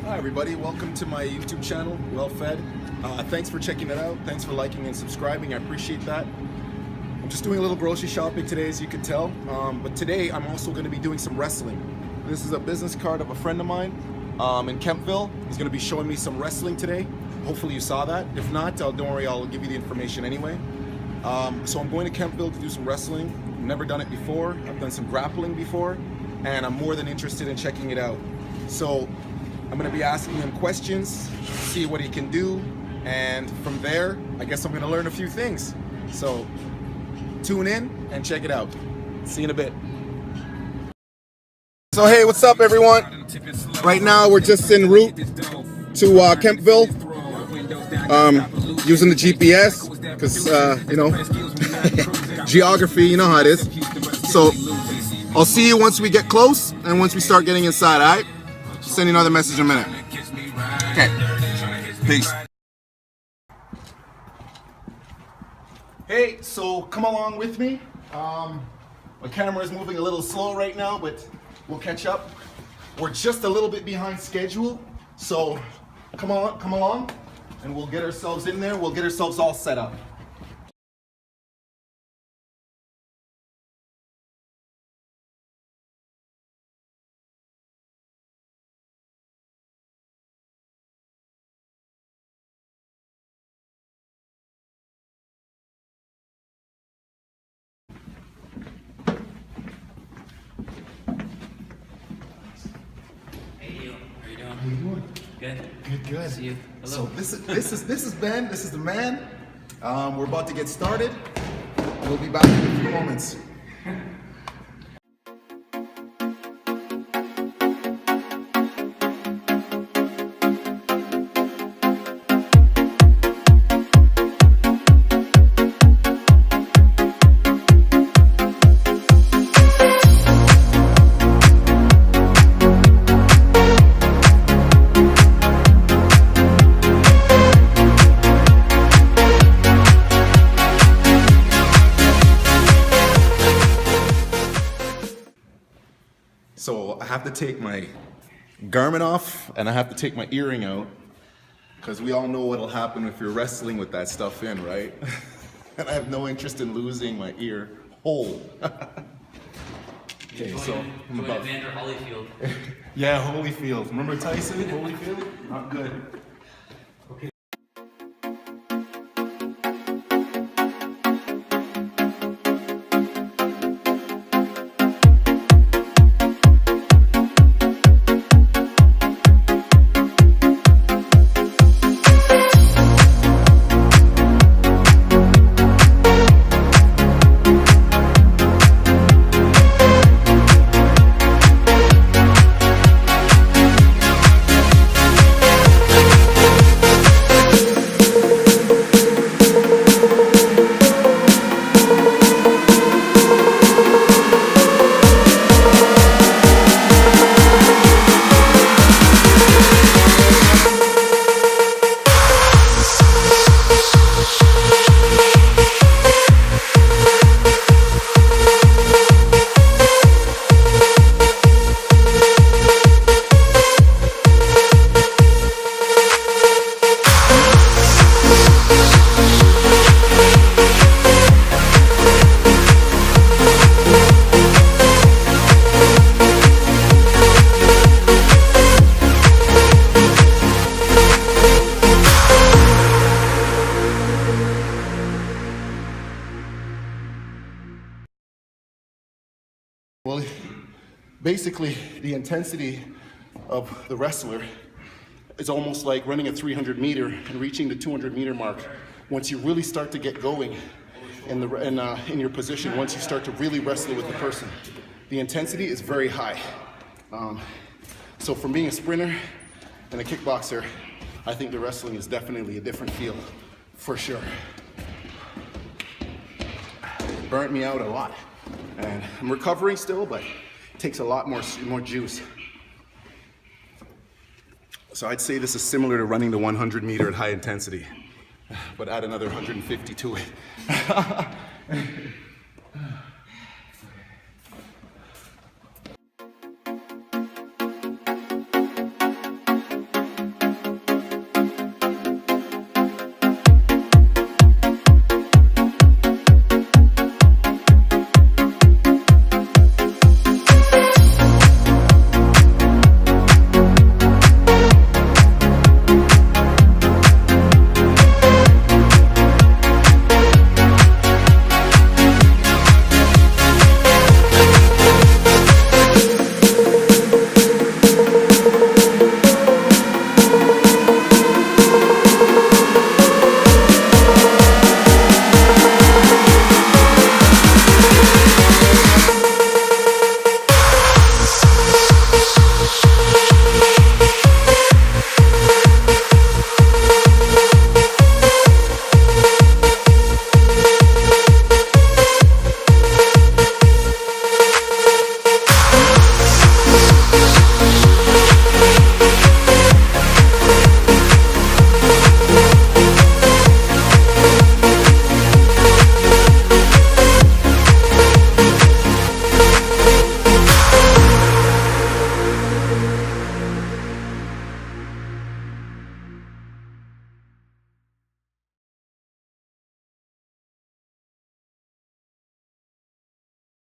Hi everybody, welcome to my YouTube channel, Wellfedd. Thanks for checking it out, thanks for liking and subscribing, I appreciate that. I'm just doing a little grocery shopping today, as you can tell, but today I'm also going to be doing some wrestling. This is a business card of a friend of mine in Kempville. He's going to be showing me some wrestling today. Hopefully you saw that. If not, don't worry, I'll give you the information anyway. So I'm going to Kempville to do some wrestling. I've never done it before. I've done some grappling before, and I'm more than interested in checking it out. So I'm going to be asking him questions, see what he can do, and from there, I guess I'm going to learn a few things. So tune in and check it out. See you in a bit. So hey, what's up everyone? Right now we're just en route to Kempville, using the GPS, because you know, geography, you know how it is. So I'll see you once we get close and once we start getting inside, alright? Send you another message in a minute. Okay, peace. Hey, so come along with me. My camera is moving a little slow right now, but we'll catch up. We're just a little bit behind schedule, so come along, and we'll get ourselves in there. We'll get ourselves all set up. How you doing? Good. Good. See you. So Hello. this is Ben. This is the man. We're about to get started. We'll be back in a few moments. So I have to take my garment off and I have to take my earring out, because we all know what'll happen if you're wrestling with that stuff in, right? And I have no interest in losing my ear hole. Okay, so I'm about Evander Holyfield. Yeah, Holyfield. Remember Tyson? Holyfield? Not good. Okay. Well, basically, the intensity of the wrestler is almost like running a 300 meter and reaching the 200 meter mark. Once you really start to get going in your position, once you start to really wrestle with the person, the intensity is very high. So from being a sprinter and a kickboxer, I think the wrestling is definitely a different feel, for sure. It burnt me out a lot. And I'm recovering still, but it takes a lot more juice. So I'd say this is similar to running the 100 meter at high intensity, but add another 150 to it.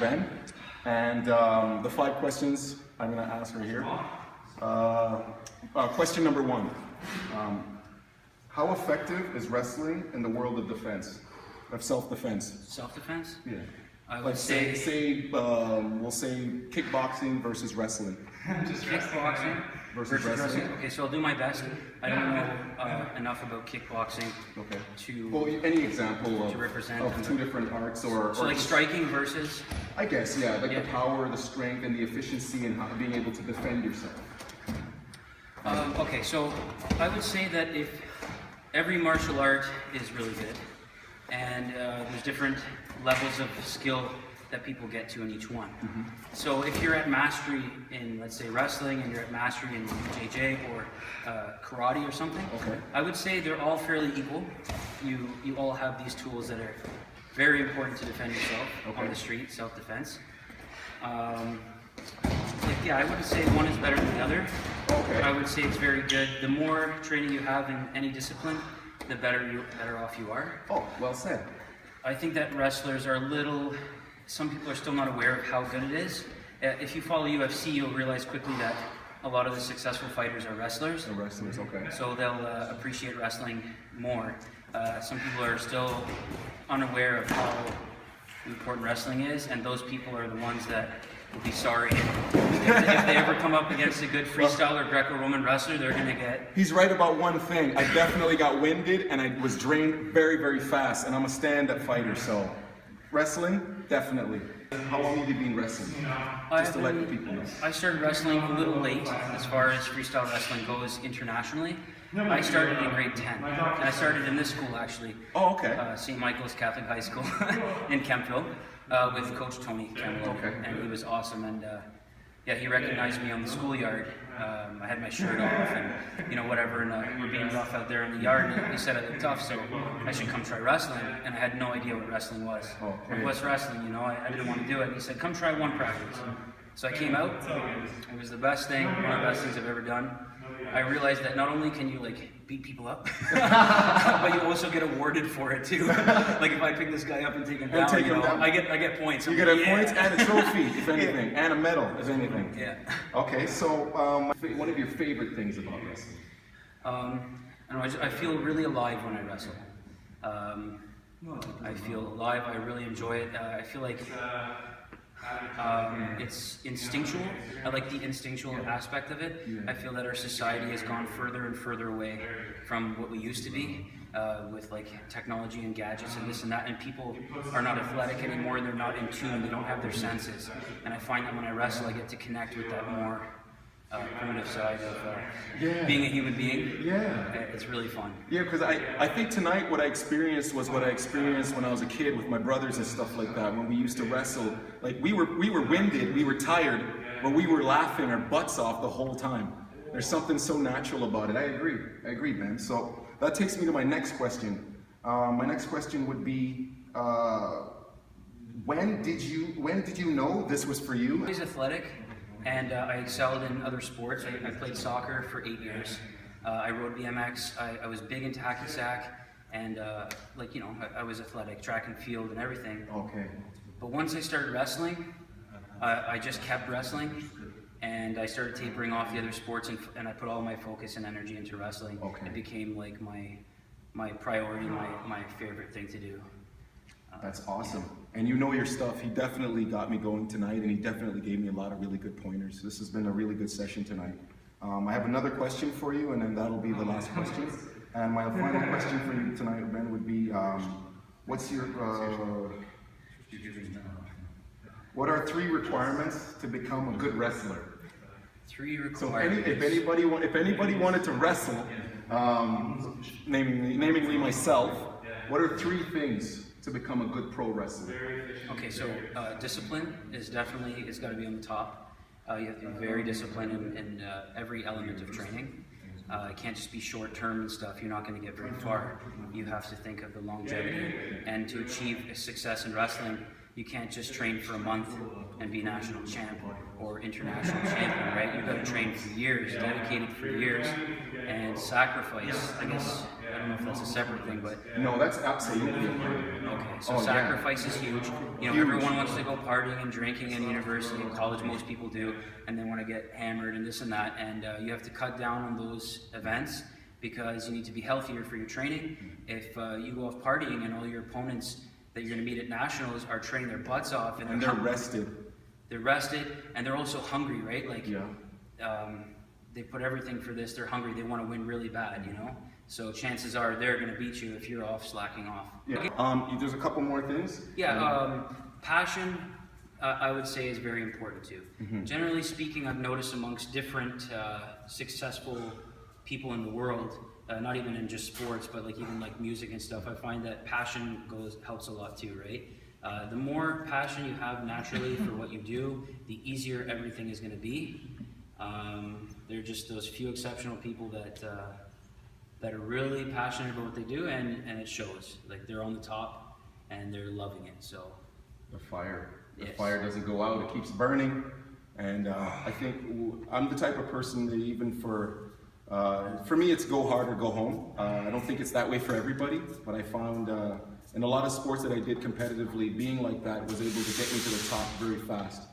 Ben. And the 5 questions I'm going to ask her here. Question number 1. How effective is wrestling in the world of defense, of self-defense? Self-defense? Yeah. I would say we'll say kickboxing versus wrestling. Just kickboxing versus wrestling. Okay, so I'll do my best. I don't know enough about kickboxing to any example to represent of 2 different arts or like striking versus. I guess the power, the strength, and the efficiency, and how being able to defend yourself. Okay, so I would say that if every martial art is really good, and there's different levels of skill that people get to in each one. So if you're at mastery in, let's say, wrestling, and you're at mastery in JJ or karate or something, I would say they're all fairly equal. You all have these tools that are very important to defend yourself on the street, self-defense. Yeah, I wouldn't say one is better than the other. I would say it's very good. The more training you have in any discipline, the better off you are. Oh, well said. I think that wrestlers are some people are still not aware of how good it is. If you follow UFC, you'll realize quickly that a lot of the successful fighters are wrestlers. The wrestlers, So they'll appreciate wrestling more. Some people are still unaware of how important wrestling is, and those people are the ones that will be sorry if they ever come up against a good freestyle or Greco-Roman wrestler. They're gonna get. He's right about one thing. I definitely got winded, and I was drained very, very fast. And I'm a stand-up fighter, so wrestling, definitely. How long have you been wrestling? Just to let the people know. I started wrestling a little late as far as freestyle wrestling goes internationally. I started in grade 10, and I started in this school actually. Oh, okay. St. Michael's Catholic High School in Kemptville with Coach Tony Campbell, and he was awesome. And yeah, he recognized me on the schoolyard. I had my shirt off and whatever, and we were being rough out there in the yard. And he said I looked tough, so I should come try wrestling. And I had no idea what wrestling was. What's wrestling? I didn't want to do it. And he said, "Come try one practice." So I came out. It was the best thing, one of the best things I've ever done. I realized that not only can you beat people up, but you also get awarded for it too. Like if I pick this guy up and take him down, I get points. You get points and a trophy, if anything, and a medal, if anything. Yeah. Okay, so one of your favorite things about wrestling? I feel really alive when I wrestle. I feel alive. I really enjoy it. I feel like it's instinctual. I like the instinctual aspect of it. I feel that our society has gone further and further away from what we used to be with technology and gadgets and this and that, and people are not athletic anymore, and they're not in tune, they don't have their senses. And I find that when I wrestle, I get to connect with that more primitive side of being a human being. Yeah. It's really fun. Yeah, because I think tonight what I experienced was what I experienced when I was a kid with my brothers and stuff like that, when we used to wrestle. Like we were winded, we were tired, but we were laughing our butts off the whole time. There's something so natural about it. I agree, man. So that takes me to my next question. My next question would be, when did you know this was for you? I was athletic. And I excelled in other sports. I played soccer for 8 years. I rode BMX. I was big into hacky sack, and I was athletic, track and field, and everything. Okay. But once I started wrestling, I just kept wrestling, and I started tapering off the other sports, and I put all my focus and energy into wrestling. Okay. It became like my priority, my favorite thing to do. That's awesome. And you know your stuff. He definitely got me going tonight, and he definitely gave me a lot of really good pointers. This has been a really good session tonight. I have another question for you, and then that'll be the last question. And my final question for you tonight, Ben, would be, what are 3 requirements to become a good wrestler? 3 requirements. So if anybody wanted to wrestle, namely myself, what are 3 things to become a good pro wrestler? Okay, so discipline is got to be on the top. You have to be very disciplined in every element of training. It can't just be short-term and stuff. You're not going to get very far. You have to think of the longevity. And to achieve success in wrestling, you can't just train for a month and be national champ or international champion, right? You've got to train for years, dedicated for years, and sacrifice. I guess, I don't know if that's a separate thing, but... No, that's absolutely a part of it. Okay, so sacrifice is huge. You know, everyone wants to go partying and drinking in university and college, most people do, and they want to get hammered and this and that, and you have to cut down on those events because you need to be healthier for your training. If you go off partying and all your opponents that you're going to meet at nationals are training their butts off and they're rested. They're rested, and they're also hungry, right? Like, they put everything for this. They're hungry. They want to win really bad, you know. So chances are they're going to beat you if you're off slacking off. Yeah. There's a couple more things. Yeah. Passion, I would say, is very important too. Generally speaking, I've noticed amongst different successful people in the world, not even in just sports, but like even like music and stuff, I find that passion helps a lot too, right? The more passion you have naturally for what you do, the easier everything is going to be. There are just those few exceptional people that are really passionate about what they do, and it shows. Like, they're on the top and they're loving it. So the fire fire doesn't go out; it keeps burning. And I think I'm the type of person that even for me, it's go hard or go home. I don't think it's that way for everybody, but I found in a lot of sports that I did competitively, being like that was able to get me to the top very fast.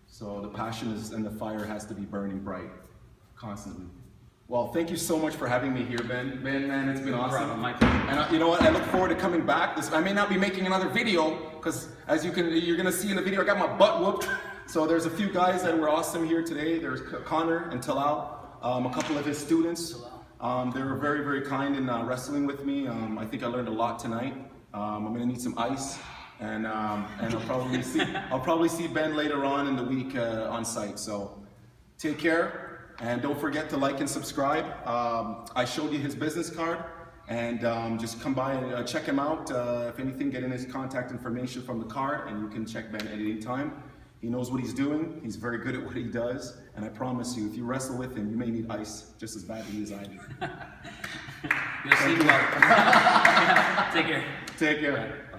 So the passion and the fire has to be burning bright, constantly. Well, thank you so much for having me here, Ben. Ben, man, it's been awesome. And you know what? I look forward to coming back. I may not be making another video because, as you're gonna see in the video, I got my butt whooped. So there's a few guys that were awesome here today. There's Connor and Talal, a couple of his students. They were very, very kind in wrestling with me. I think I learned a lot tonight. I'm gonna need some ice, and I'll probably see Ben later on in the week on site. So take care. And don't forget to like and subscribe. I showed you his business card, and just come by and check him out. If anything, get in his contact information from the card, and you can check Ben at any time. He knows what he's doing. He's very good at what he does, and I promise you, if you wrestle with him, you may need ice just as badly as I do. You'll see. Take care. Take care.